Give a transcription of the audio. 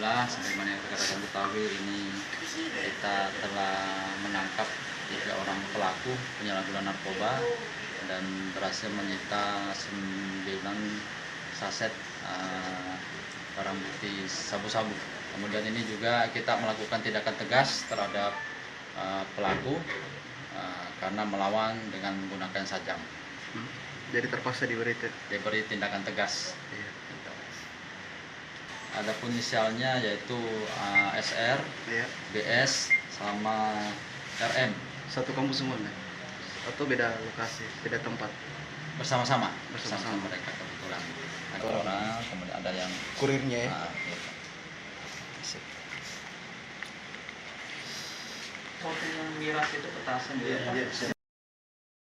alhamdulillah sebagaimana yang rekan-rekan ketahui, ini kita telah menangkap 3 orang pelaku penyalahgunaan narkoba dan berhasil menyita 9 saset barang bukti sabu-sabu. Kemudian ini juga kita melakukan tindakan tegas terhadap pelaku karena melawan dengan menggunakan sajam. Jadi terpaksa diberi tindakan tegas. Iya. Adapun inisialnya yaitu SR, Iya. BS, sama RM. Satu kampus semua nih? Atau beda lokasi, beda tempat? Bersama-sama Bersama-sama. mereka kebetulan. Ada orang, kemudian ada yang Kurirnya ya? Iya. Foto yang miras itu petasan. Iya.